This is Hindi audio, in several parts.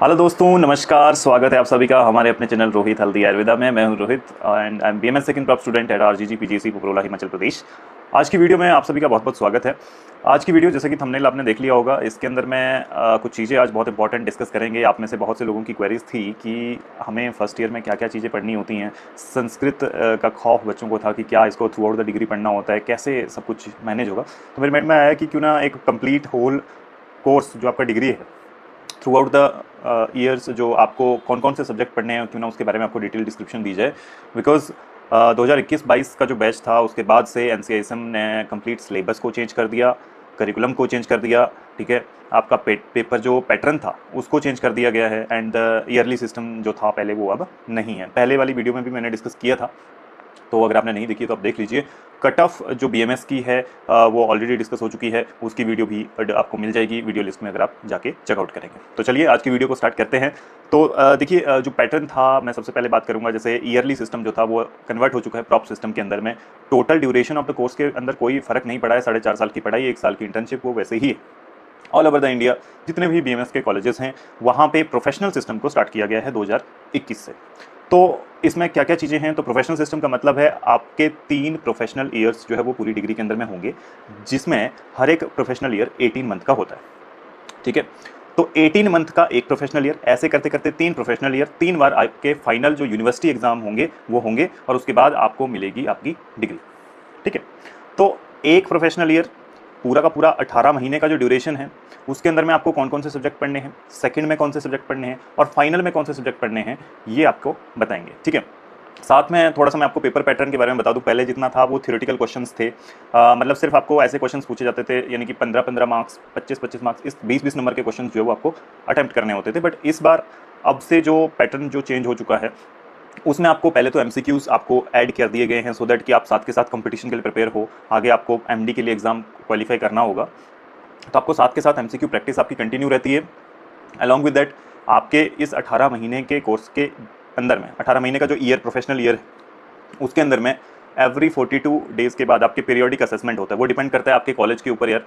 हेलो दोस्तों, नमस्कार। स्वागत है आप सभी का हमारे अपने चैनल रोहित हल्दी आयुर्वेदा में। मैं हूं Rohit and I am BAMS second prof student at RGG PGC Paprola Himachal Pradesh. आज की वीडियो में आप सभी का बहुत बहुत स्वागत है। आज की वीडियो जैसे कि थंबनेल आपने देख लिया होगा, इसके अंदर मैं कुछ चीज़ें आज बहुत इंपॉर्टेंट डिस्कस करेंगे। आप में से बहुत से लोगों की क्वेरीज थी कि हमें फर्स्ट ईयर में क्या क्या चीज़ें पढ़नी होती हैं। संस्कृत का खौफ बच्चों को था कि क्या इसको थ्रू आउट द डिग्री पढ़ना होता है, कैसे सब कुछ मैनेज होगा। तो मेरे माइंड में आया कि क्यों ना एक कंप्लीट होल कोर्स जो आपका डिग्री है थ्रू आउट द ईयर्स, जो आपको कौन कौन से सब्जेक्ट पढ़ने हैं क्यों ना उसके बारे में आपको डिटेल डिस्क्रिप्शन दी जाए। बिकॉज 2021-22 का जो बैच था उसके बाद से एनसीआईएसएम ने कंप्लीट सिलेबस को चेंज कर दिया, करिकुलम को चेंज कर दिया। ठीक है, आपका पेपर जो पैटर्न था उसको चेंज कर दिया गया है एंड द ईयरली सिस्टम जो था पहले वो अब नहीं है। पहले वाली वीडियो में भी मैंने डिस्कस किया था, तो अगर आपने नहीं देखी तो आप देख लीजिए। कट ऑफ जो बीएमएस की है वो ऑलरेडी डिस्कस हो चुकी है, उसकी वीडियो भी आपको मिल जाएगी वीडियो लिस्ट में अगर आप जाके चेकआउट करेंगे। तो चलिए आज की वीडियो को स्टार्ट करते हैं। तो देखिए, जो पैटर्न था मैं सबसे पहले बात करूंगा। जैसे ईयरली सिस्टम जो था वो कन्वर्ट हो चुका है प्रॉप सिस्टम के अंदर में। Total duration of the course के अंदर कोई फर्क नहीं पड़ा है। 4.5 साल की पढ़ाई, 1 साल की इंटर्नशिप, वो वैसे ही है। ऑल ओवर द इंडिया जितने भी बीएमएस के कॉलेजेस हैं वहाँ पे प्रोफेशनल सिस्टम को स्टार्ट किया गया है 2021 से। तो इसमें क्या क्या चीज़ें हैं, तो प्रोफेशनल सिस्टम का मतलब है आपके 3 प्रोफेशनल ईयर्स जो है वो पूरी डिग्री के अंदर में होंगे, जिसमें हर एक प्रोफेशनल ईयर 18 मंथ का होता है। ठीक है, तो 18 मंथ का एक प्रोफेशनल ईयर, ऐसे करते करते 3 प्रोफेशनल ईयर, 3 बार आपके फाइनल जो यूनिवर्सिटी एग्जाम होंगे वो होंगे और उसके बाद आपको मिलेगी आपकी डिग्री। ठीक है, तो एक प्रोफेशनल ईयर पूरा का पूरा 18 महीने का जो ड्यूरेशन है उसके अंदर में आपको कौन कौन से सब्जेक्ट पढ़ने हैं, सेकंड में कौन से सब्जेक्ट पढ़ने हैं और फाइनल में कौन से सब्जेक्ट पढ़ने हैं, ये आपको बताएंगे। ठीक है, साथ में थोड़ा सा मैं आपको पेपर पैटर्न के बारे में बता दूं। पहले जितना था वो थ्योरेटिकल क्वेश्चंस थे, मतलब सिर्फ आपको ऐसे क्वेश्चंस पूछे जाते थे, यानी कि 15-15 मार्क्स, 25-25 मार्क्स, इस 20-20 नंबर के क्वेश्चंस जो है वो आपको अटेम्प्ट करने होते थे। बट इस बार अब से जो पैटर्न जो चेंज हो चुका है उसमें आपको पहले तो एमसीक्यूज आपको ऐड कर दिए गए हैं, सो दैट कि आप साथ के साथ कंपटीशन के लिए प्रिपेयर हो। आगे आपको एमडी के लिए एग्जाम क्वालिफाई करना होगा, तो आपको साथ के साथ एमसीक्यू प्रैक्टिस आपकी कंटिन्यू रहती है। अलॉन्ग विद दैट आपके इस 18 महीने के कोर्स के अंदर में, 18 महीने का जो ईयर प्रोफेशनल ईयर है उसके अंदर में एवरी 42 डेज के बाद आपके पीरियोडिक असेसमेंट होता है। वो डिपेंड करता है आपके कॉलेज के ऊपर यार।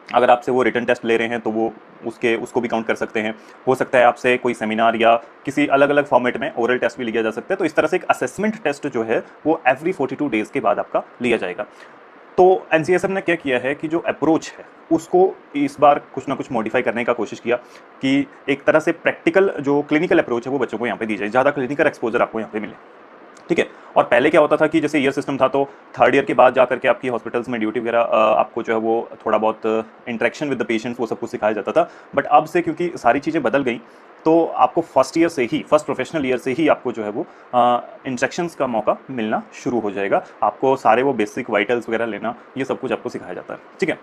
अगर आपसे वो रिटन टेस्ट ले रहे हैं तो वो उसको भी काउंट कर सकते हैं। हो सकता है आपसे कोई सेमिनार या किसी अलग अलग फॉर्मेट में ओरल टेस्ट भी लिया जा सकता है। तो इस तरह से एक असेसमेंट टेस्ट जो है वो एवरी 42 डेज के बाद आपका लिया जाएगा। तो एनसीएसएम ने क्या किया है कि जो अप्रोच है उसको इस बार कुछ ना कुछ मॉडिफाई करने का कोशिश किया कि एक तरह से प्रैक्टिकल जो क्लिनिकल अप्रोच है वो बच्चों को यहाँ पे दी जाए, ज़्यादा क्लिनिकल एक्सपोजर आपको यहाँ पे मिले। ठीक है, और पहले क्या होता था कि जैसे ईयर सिस्टम था तो थर्ड ईयर के बाद जा करके आपकी हॉस्पिटल्स में ड्यूटी वगैरह आपको जो है वो थोड़ा बहुत इंटरेक्शन विद द पेशेंट्स वो सब कुछ सिखाया जाता था। बट अब से क्योंकि सारी चीज़ें बदल गई तो आपको फर्स्ट ईयर से ही, फर्स्ट प्रोफेशनल ईयर से ही आपको जो है वो इंस्ट्रक्शंस का मौका मिलना शुरू हो जाएगा। आपको सारे वो बेसिक वाइटल्स वगैरह लेना, ये सब कुछ आपको सिखाया जाता है। ठीक है,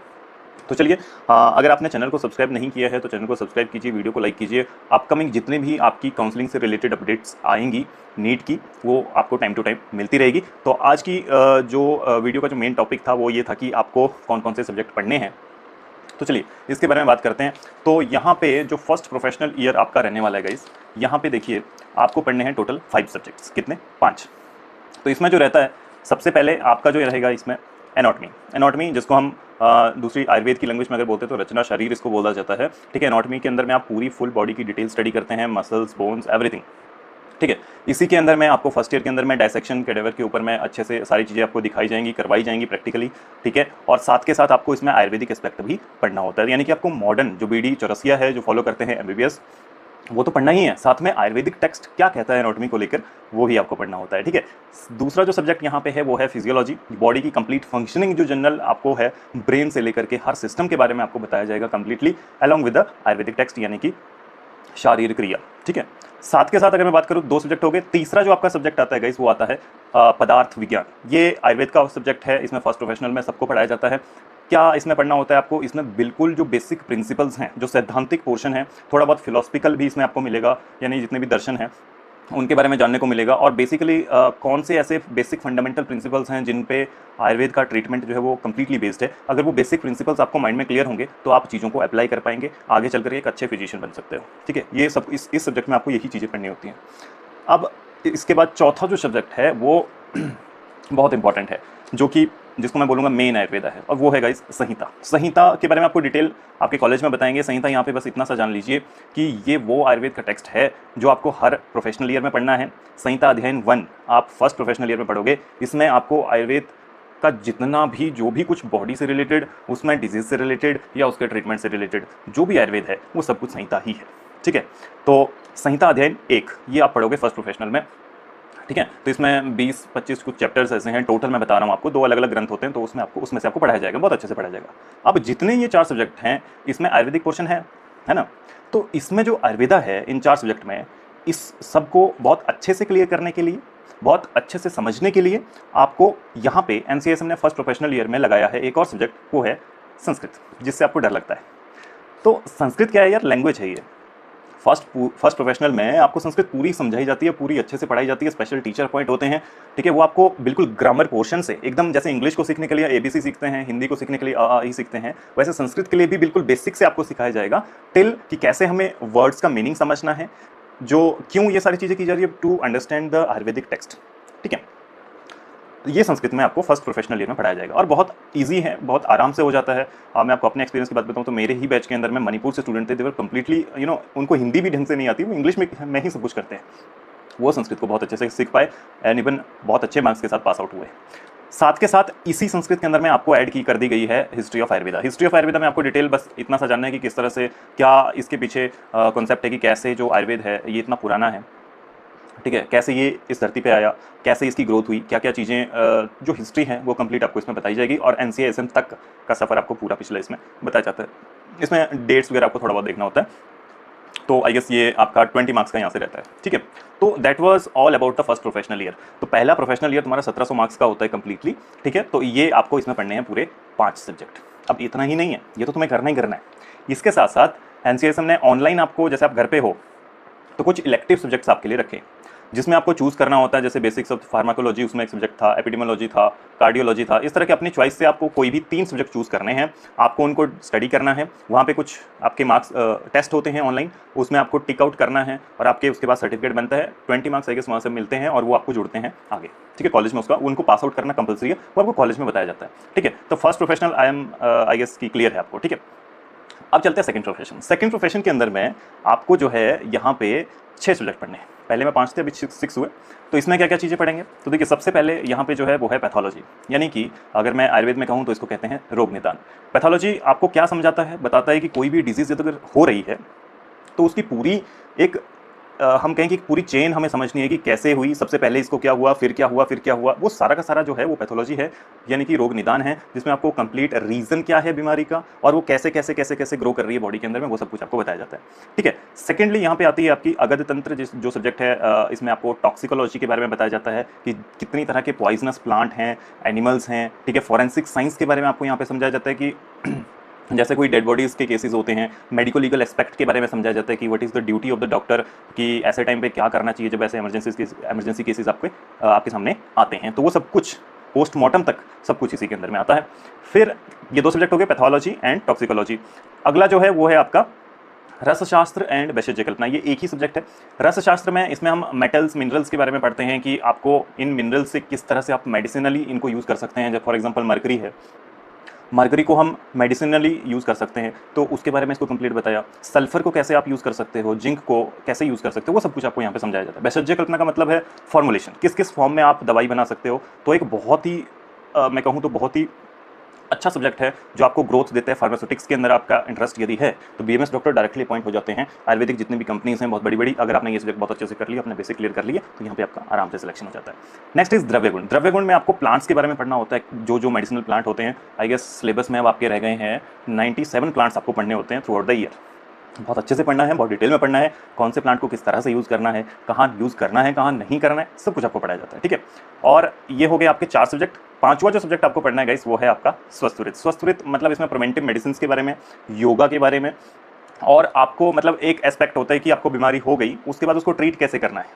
तो चलिए, अगर आपने चैनल को सब्सक्राइब नहीं किया है तो चैनल को सब्सक्राइब कीजिए, वीडियो को लाइक कीजिए। अपकमिंग जितने भी आपकी काउंसलिंग से रिलेटेड अपडेट्स आएंगी नीट की, वो आपको टाइम टू टाइम मिलती रहेगी। तो आज की जो वीडियो का जो मेन टॉपिक था वो ये था कि आपको कौन कौन से सब्जेक्ट पढ़ने हैं। तो चलिए इसके बारे में बात करते हैं। तो यहाँ पे जो फर्स्ट प्रोफेशनल ईयर आपका रहने वाला है गाइस, यहाँ पे देखिए आपको पढ़ने हैं टोटल 5 सब्जेक्ट्स। कितने? 5। तो इसमें जो रहता है सबसे पहले आपका जो रहेगा इसमें एनाटॉमी, जिसको हम दूसरी आयुर्वेद की लैंग्वेज में अगर बोलते हैं तो रचना शरीर इसको बोला जाता है। ठीक है, एनाटॉमी के अंदर में आप पूरी फुल बॉडी की डिटेल स्टडी करते हैं, मसल्स, बोन्स, एवरीथिंग। ठीक है, इसी के अंदर में आपको फर्स्ट ईयर के अंदर में डायसेक्शन कैडेवर के ऊपर में अच्छे से सारी चीज़ें आपको दिखाई जाएंगी, करवाई जाएंगी प्रैक्टिकली। ठीक है, और साथ के साथ आपको इसमें आयुर्वेदिक एस्पेक्ट भी पढ़ना होता है, यानी कि आपको मॉडर्न जो बीडी चौरसिया है जो फॉलो करते हैं एमबीबीएस, वो तो पढ़ना ही है, साथ में आयुर्वेदिक टेक्स्ट क्या कहता है एनाटॉमी को लेकर वो भी आपको पढ़ना होता है। ठीक है, दूसरा जो सब्जेक्ट यहाँ पे है वो है फिजियोलॉजी, बॉडी की कंप्लीट फंक्शनिंग जो जनरल आपको है, ब्रेन से लेकर के हर सिस्टम के बारे में आपको बताया जाएगा completely along with the Ayurvedic text, यानी कि शारीरिक क्रिया। ठीक है, साथ के साथ अगर मैं बात करूँ 2 सब्जेक्ट हो गए। तीसरा जो आपका सब्जेक्ट आता है गाइस वो आता है पदार्थ विज्ञान। ये आयुर्वेद का सब्जेक्ट है, इसमें फर्स्ट प्रोफेशनल में सबको पढ़ाया जाता है। क्या इसमें पढ़ना होता है आपको? इसमें बिल्कुल जो बेसिक प्रिंसिपल्स हैं, जो सैद्धांतिक पोर्शन है, थोड़ा बहुत फिलोसफिकल भी इसमें आपको मिलेगा, यानी जितने भी दर्शन हैं उनके बारे में जानने को मिलेगा। और बेसिकली कौन से ऐसे बेसिक फंडामेंटल प्रिंसिपल्स हैं जिन पे आयुर्वेद का ट्रीटमेंट जो है वो कंप्लीटली बेस्ड है। अगर वो बेसिक प्रिंसिपल्स आपको माइंड में क्लियर होंगे तो आप चीज़ों को अप्लाई कर पाएंगे, आगे चलकर एक अच्छे फिजिशियन बन सकते हो। ठीक है, ये सब इस सब्जेक्ट में आपको यही चीज़ें पढ़नी होती हैं। अब इसके बाद चौथा जो सब्जेक्ट है वो बहुत इंपॉर्टेंट है, जो कि जिसको मैं बोलूँगा मेन आयुर्वेदा है, और वो है गाइस संहिता। संहिता के बारे में आपको डिटेल आपके कॉलेज में बताएंगे। संहिता यहाँ पे बस इतना सा जान लीजिए कि ये वो आयुर्वेद का टेक्स्ट है जो आपको हर प्रोफेशनल ईयर में पढ़ना है। संहिता अध्ययन 1 आप फर्स्ट प्रोफेशनल ईयर में पढ़ोगे। इसमें आपको आयुर्वेद का जितना भी जो भी कुछ बॉडी से रिलेटेड, उसमें डिजीज से रिलेटेड या उसके ट्रीटमेंट से रिलेटेड जो भी आयुर्वेद है वो सब कुछ संहिता ही है, ठीक है। तो संहिता अध्ययन 1 ये आप पढ़ोगे फर्स्ट प्रोफेशनल में, ठीक है। तो इसमें 20-25 कुछ चैप्टर्स ऐसे हैं टोटल, मैं बता रहा हूँ आपको, 2 अलग अलग ग्रंथ होते हैं, तो उसमें से आपको पढ़ाया जाएगा, बहुत अच्छे से पढ़ाया जाएगा। अब जितने ये 4 सब्जेक्ट हैं इसमें आयुर्वेदिक पोर्शन है ना। तो इसमें जो आयुर्वेदा है इन 4 सब्जेक्ट में, इस सब को बहुत अच्छे से क्लियर करने के लिए, बहुत अच्छे से समझने के लिए आपको यहाँ पे NCSM ने फर्स्ट प्रोफेशनल ईयर में लगाया है एक और सब्जेक्ट, वो है संस्कृत, जिससे आपको डर लगता है। तो संस्कृत क्या है यार, लैंग्वेज है ये। फर्स्ट प्रोफेशनल में आपको संस्कृत पूरी समझाई जाती है, पूरी अच्छे से पढ़ाई जाती है, स्पेशल टीचर पॉइंट होते हैं, ठीक है। वो आपको बिल्कुल ग्रामर पोर्शन से एकदम, जैसे इंग्लिश को सीखने के लिए ABC सीखते हैं, हिंदी को सीखने के लिए अ आ इ सीखते हैं, वैसे संस्कृत के लिए भी बिल्कुल बेसिक से आपको सिखाया जाएगा टिल कि कैसे हमें वर्ड्स का मीनिंग समझना है, जो क्यों ये सारी चीज़ें की जा रही है, to understand the Ayurvedic text, ठीक है। ये संस्कृत में आपको फर्स्ट प्रोफेशनल ईयर में पढ़ाया जाएगा और बहुत इजी है, बहुत आराम से हो जाता है। मैं आपको अपने एक्सपीरियंस की बात बताऊं तो मेरे ही बैच के अंदर में मणिपुर से स्टूडेंट थे, दे वर कम्प्लीटली उनको हिंदी भी ढंग से नहीं आती, वो इंग्लिश में ही सब कुछ करते हैं, वो संस्कृत को बहुत अच्छे से सीख पाए एंड इवन बहुत अच्छे मार्क्स के साथ पास आउट हुए। साथ के साथ इसी संस्कृत के अंदर में आपको ऐड की कर दी गई है history of Ayurveda. History of Ayurveda में आपको डिटेल बस इतना सा जानना है कि किस तरह से, क्या इसके पीछे कॉन्सेप्ट है कि कैसे जो आयुर्वेद है ये इतना पुराना है, ठीक है, कैसे ये इस धरती पे आया, कैसे इसकी ग्रोथ हुई, क्या क्या चीज़ें जो हिस्ट्री है वो कंप्लीट आपको इसमें बताई जाएगी। और NCSM तक का सफ़र आपको पूरा पिछला इसमें बताया जाता है। इसमें डेट्स वगैरह आपको थोड़ा बहुत देखना होता है, तो आई गेस ये आपका 20 मार्क्स का यहाँ से रहता है, ठीक है। तो that was all about the first professional year. तो पहला प्रोफेशनल ईयर तुम्हारा 1700 मार्क्स का होता है कम्प्लीटली, ठीक है। तो ये आपको इसमें पढ़ने हैं पूरे 5 सब्जेक्ट। अब इतना ही नहीं है, ये तो तुम्हें करना ही करना है। इसके साथ साथ NCSM ने ऑनलाइन आपको, जैसे आप घर पे हो तो कुछ इलेक्टिव सब्जेक्ट्स आपके लिए रखे, जिसमें आपको चूज़ करना होता है। जैसे बेसिक्स ऑफ फार्माकोलॉजी उसमें एक सब्जेक्ट था, एपिडेमियोलॉजी था, कार्डियोलॉजी था। इस तरह के अपनी चॉइस से आपको कोई भी 3 सब्जेक्ट चूज़ करने हैं, आपको उनको स्टडी करना है। वहाँ पे कुछ आपके मार्क्स टेस्ट होते हैं ऑनलाइन, उसमें आपको टिक आउट करना है और आपके उसके बाद सर्टिफिकेट बनता है। 20 मार्क्स आई गेस वहाँ से मिलते हैं और वो आपको जुड़ते हैं आगे, ठीक है। कॉलेज में उसका उनको पास आउट करना कंपलसरी है, वो आपको कॉलेज में बताया जाता है, ठीक है। तो फर्स्ट प्रोफेशनल आई गेस की क्लियर है आपको, ठीक है। अब चलते हैं सेकंड प्रोफेशन। सेकंड प्रोफेशन के अंदर में आपको जो है यहाँ पे 6 सब्जेक्ट पढ़ने हैं। पहले में 5 थे, अभी 6 हुए। तो इसमें क्या क्या चीज़ें पढ़ेंगे, तो देखिए सबसे पहले यहाँ पे जो है वो है पैथोलॉजी, यानी कि अगर मैं आयुर्वेद में कहूँ तो इसको कहते हैं रोग निदान। पैथोलॉजी आपको क्या समझाता है, बताता है कि कोई भी डिजीज़ अगर हो रही है तो उसकी पूरी एक हम कहें कि पूरी चेन हमें समझनी है कि कैसे हुई, सबसे पहले इसको क्या हुआ, फिर क्या हुआ, फिर क्या हुआ, वो सारा का सारा जो है वो पैथोलॉजी है, यानी कि रोग निदान है, जिसमें आपको कंप्लीट रीजन क्या है बीमारी का और वो कैसे कैसे कैसे कैसे ग्रो कर रही है बॉडी के अंदर में, वो सब कुछ आपको बताया जाता है, ठीक है। सेकेंडली यहाँ पे आती है आपकी अगध तंत्र, जो सब्जेक्ट है, इसमें आपको टॉक्सिकोलॉजी के बारे में बताया जाता है कि कितनी तरह के पॉइजनस प्लांट हैं, एनिमल्स हैं, ठीक है। फॉरेंसिक साइंस के बारे में आपको यहाँ पे समझाया जाता है कि जैसे कोई डेड बॉडीज़ के केसेस होते हैं, मेडिको लीगल एस्पेक्ट के बारे में समझाया जाता है कि what is the duty of the doctor, कि ऐसे टाइम पे क्या करना चाहिए जब ऐसे इमरजेंसी केसेस आपके सामने आते हैं। तो वो सब कुछ पोस्टमार्टम तक सब कुछ इसी के अंदर में आता है। फिर ये 2 सब्जेक्ट हो गए, पैथोलॉजी एंड टॉक्सिकोलॉजी। अगला जो है वो है आपका रसशास्त्र एंड वैशज्य कल्पना, ये एक ही सब्जेक्ट है। रसशास्त्र में इसमें हम मेटल्स मिनरल्स के बारे में पढ़ते हैं कि आपको इन मिनरल्स से किस तरह से आप मेडिसिनली इनको यूज़ कर सकते हैं। जब फॉर एग्जांपल मरकरी है, मरकरी को हम मेडिसिनली यूज़ कर सकते हैं, तो उसके बारे में इसको कंप्लीट बताया। सल्फर को कैसे आप यूज़ कर सकते हो, जिंक को कैसे यूज़ कर सकते हो, वो सब कुछ आपको यहाँ पे समझाया जाता है। वैशज्य कल्पना का मतलब है फॉर्मुलेशन, किस किस फॉर्म में आप दवाई बना सकते हो। तो एक बहुत ही मैं कहूँ तो बहुत ही अच्छा सब्जेक्ट है जो आपको ग्रोथ देता है। फार्मास्यूटिक्स के अंदर आपका इंटरेस्ट यदि है तो BMS डॉक्टर डायरेक्टली अपॉइंट हो जाते हैं। आयुर्वेदिक जितनी भी कंपनीज हैं बहुत बड़ी बड़ी, अगर आपने ये सब्जेक्ट बहुत अच्छे से कर लिया, अपने बेसिक क्लियर कर लिए, तो यहाँ पे आपका आराम से सिलेक्शन हो जाता है। नेक्स्ट इज द्रव्य गुण। द्रव्य गुण में आपको प्लांट्स के बारे में पढ़ना होता है, जो मेडिसिनल प्लांट होते हैं। आई गेस सिलेबस में अब आपके रह गए हैं 97 प्लांट्स आपको पढ़ने होते हैं थ्रू आउट द ईयर। बहुत अच्छे से पढ़ना है, बहुत डिटेल में पढ़ना है, कौन से प्लांट को किस तरह से यूज़ करना है, कहाँ यूज़ करना है, कहाँ नहीं करना है, सब कुछ आपको पढ़ाया जाता है, ठीक है। और ये हो गए आपके 4 सब्जेक्ट। 5वां जो सब्जेक्ट आपको पढ़ना है गाइस वो है आपका स्वस्थवृत्त। स्वस्थवृत्त मतलब इसमें प्रिवेंटिव मेडिसिन के बारे में, योगा के बारे में, और आपको मतलब एक एस्पेक्ट होता है कि आपको बीमारी हो गई उसके बाद उसको ट्रीट कैसे करना है।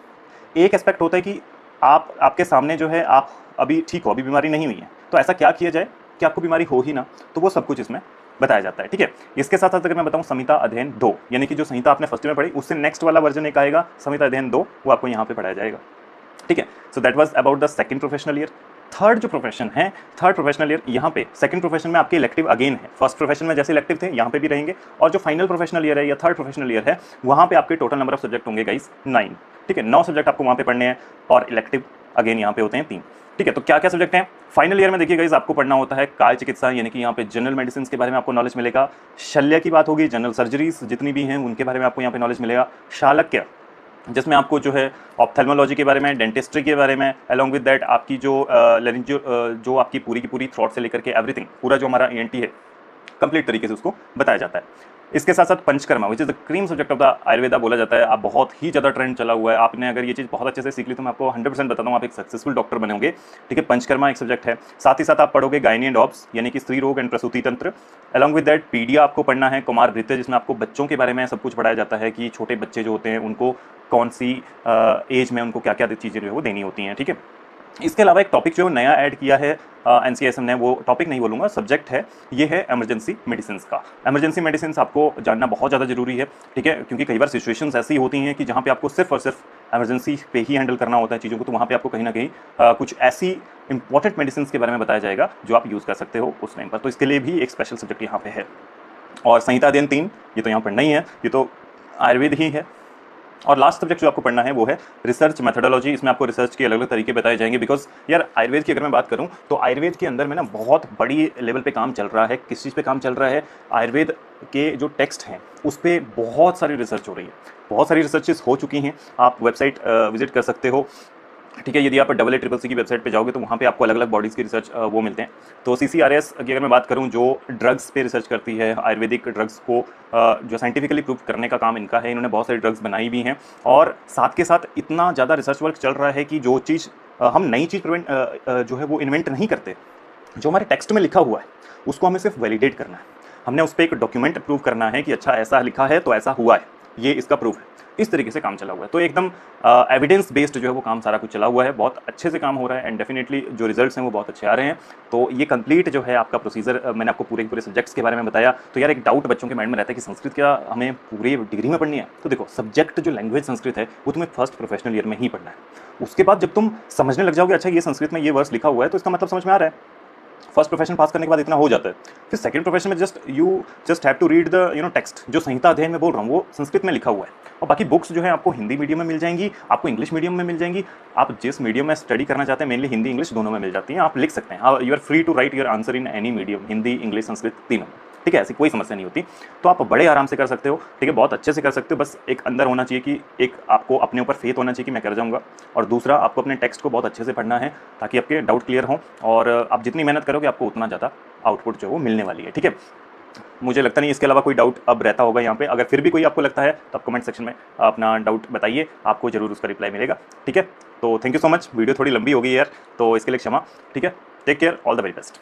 एक एस्पेक्ट होता है कि आपके सामने जो है आप अभी ठीक हो, अभी बीमारी नहीं हुई है, तो ऐसा क्या किया जाए कि आपको बीमारी हो ही ना, तो वो सब कुछ इसमें बताया जाता है, ठीक है। इसके साथ साथ अगर मैं बताऊं संहिता अध्ययन 2, यानी कि जो संहिता आपने फर्स्ट में पढ़ी उससे नेक्स्ट वाला वर्जन एक आएगा संहिता अध्ययन 2, वो आपको यहाँ पे पढ़ाया जाएगा, ठीक है। So that was about the second professional year. Third जो प्रोफेशन है, थर्ड प्रोफेशनल ईयर, यहाँ पे सेकंड प्रोफेशन में आपके इलेक्टिव अगेन है, फर्स्ट प्रोफेशन में जैसे इलेक्टिव थे यहाँ पे भी रहेंगे, और जो फाइनल प्रोफेशनल ईयर है या थर्ड प्रोफेशनल ईयर है वहाँ पे आपके टोटल नंबर ऑफ सब्जेक्ट होंगे गाइस 9। ठीक है, 9 सब्जेक्ट आपको वहाँ पे पढ़ने हैं, और इलेक्टिव अगेन यहाँ पे होते हैं 3। ठीक है, तो क्या क्या सब्जेक्ट हैं फाइनल ईयर में? देखिए गाइस, आपको पढ़ना होता है काय चिकित्सा, यानी कि यहाँ पे जनरल मेडिसिन के बारे में आपको नॉलेज मिलेगा। शल्य की बात होगी, जनरल सर्जरीज जितनी भी हैं उनके बारे में आपको यहाँ पे नॉलेज मिलेगा। शालक्य, जिसमें आपको जो है ऑप्थेल्मोलॉजी के बारे में, डेंटिस्ट्री के बारे में, अलॉन्ग विद दैट आपकी जो जो आपकी पूरी की पूरी थ्रोट से लेकर के एवरीथिंग, पूरा जो हमारा ENT है कंप्लीट तरीके से उसको बताया जाता है। इसके साथ साथ panchakarma, which is the cream subject of the Ayurveda बोला जाता है। आप बहुत ही ज़्यादा ट्रेंड चला हुआ है, आपने अगर ये चीज़ बहुत अच्छे से सीख ली तो मैं आपको 100% बताता हूँ आप एक सक्सेसफुल डॉक्टर बनेंगे। ठीक है, पंचकर्मा एक सब्जेक्ट है। साथ ही साथ आप पढ़ोगे गायनी एंड ऑब्स, यानी कि स्त्री रोग एंड प्रसूति तंत्र। अलॉन्ग विद दैट पीडिया आपको पढ़ना है, कुमार भृत्य, जिसमें आपको बच्चों के बारे में सब कुछ पढ़ाया जाता है कि छोटे बच्चे जो होते हैं उनको कौन सी एज में उनको क्या क्या चीज़ें जो है वो देनी होती हैं। ठीक है, इसके अलावा एक टॉपिक जो नया ऐड किया है NCSM ने, वो टॉपिक नहीं बोलूँगा, सब्जेक्ट है, ये है इमरजेंसी मेडिसिन का। इमरजेंसी मेडिसिन आपको जानना बहुत ज़्यादा जरूरी है। ठीक है, क्योंकि कई बार सिचुएशंस ऐसी होती हैं कि जहाँ पे आपको सिर्फ और सिर्फ इमरजेंसी पे ही हैंडल करना होता है चीज़ों को, तो वहाँ पे आपको कहीं ना कहीं कुछ ऐसी इंपॉर्टेंट मेडिसिन के बारे में बताया जाएगा जो आप यूज़ कर सकते हो उस टाइम पर, तो इसके लिए भी एक स्पेशल सब्जेक्ट यहाँ पे है। और संहिता अध्ययन 3, ये तो यहाँ पढ़ना ही है, ये तो आयुर्वेद ही है। और लास्ट सब्जेक्ट जो आपको पढ़ना है वो है रिसर्च मेथोडोलॉजी। इसमें आपको रिसर्च के अलग अलग तरीके बताए जाएंगे, बिकॉज यार आयुर्वेद की अगर मैं बात करूं तो आयुर्वेद के अंदर में ना बहुत बड़ी लेवल पे काम चल रहा है। किस चीज़ पे काम चल रहा है? आयुर्वेद के जो टेक्स्ट हैं उस पर बहुत सारी रिसर्च हो रही है, बहुत सारी रिसर्चेस हो चुकी हैं। आप वेबसाइट विजिट कर सकते हो। ठीक है, यदि आप AACCC की वेबसाइट पे जाओगे तो वहाँ पे आपको अलग अलग बॉडीज़ की रिसर्च वो मिलते हैं। तो CCRS की अगर मैं बात करूँ, जो ड्रग्स पे रिसर्च करती है, आयुर्वेदिक ड्रग्स को जो साइंटिफिकली प्रूव करने का काम इनका है। इन्होंने बहुत सारी ड्रग्स बनाई भी हैं, और साथ के साथ इतना ज़्यादा रिसर्च वर्क चल रहा है कि जो चीज़ हम नई चीज़ जो है वो इन्वेंट नहीं करते, जो हमारे टेक्स्ट में लिखा हुआ है उसको हमें सिर्फ वैलिडेट करना है। हमने उस पर एक डॉक्यूमेंट प्रूव करना है कि अच्छा ऐसा लिखा है तो ऐसा हुआ है, ये इसका प्रूफ है। इस तरीके से काम चला हुआ है, तो एकदम एविडेंस बेस्ड जो है वो काम सारा कुछ चला हुआ है, बहुत अच्छे से काम हो रहा है, एंड डेफिनेटली जो रिजल्ट्स हैं वो बहुत अच्छे आ रहे हैं। तो ये कंप्लीट जो है आपका प्रोसीजर, मैंने आपको पूरे पूरे सब्जेक्ट्स के बारे में बताया। तो यार एक डाउट बच्चों के माइंड में रहता है कि संस्कृत क्या हमें पूरी डिग्री में पढ़नी है? तो देखो, सब्जेक्ट जो लैंग्वेज संस्कृत है वो तुम्हें फर्स्ट प्रोफेशनल ईयर में ही पढ़ना है। उसके बाद जब तुम समझने लग जाओगे अच्छा ये संस्कृत में ये वर्ड्स लिखा हुआ है तो इसका मतलब समझ में आ रहा है, फर्स्ट प्रोफेशन पास करने के बाद इतना हो जाता है। फिर सेकंड प्रोफेशन में you just have to read the text, जो संहिता अध्ययन में बोल रहा हूँ वो संस्कृत में लिखा हुआ है, और बाकी बुक्स जो है आपको हिंदी मीडियम में मिल जाएंगी, आपको इंग्लिश मीडियम में मिल जाएंगी। आप जिस मीडियम में स्टडी करना चाहते हैं, मेनली हिंदी इंग्लिश दोनों में मिल जाती हैं, आप लिख सकते हैं। You are free to write your answer in any medium, Hindi English Sanskrit तीनों। ठीक है, ऐसी कोई समस्या नहीं होती, तो आप बड़े आराम से कर सकते हो। ठीक है, बहुत अच्छे से कर सकते हो, बस एक अंदर होना चाहिए कि एक आपको अपने ऊपर फेथ होना चाहिए कि मैं कर जाऊंगा, और दूसरा आपको अपने टेक्स्ट को बहुत अच्छे से पढ़ना है ताकि आपके डाउट क्लियर हों, और आप जितनी मेहनत करोगे आपको उतना ज़्यादा आउटपुट जो वो मिलने वाली है। ठीक है, मुझे लगता नहीं इसके अलावा कोई डाउट अब रहता होगा यहाँ पे। अगर फिर भी कोई आपको लगता है तो आप कमेंट सेक्शन में अपना डाउट बताइए, आपको जरूर उसका रिप्लाई मिलेगा। ठीक है, तो thank you so much. Video थोड़ी लंबी हो गई यार, तो इसके लिए क्षमा। ठीक है, take care, all the very best.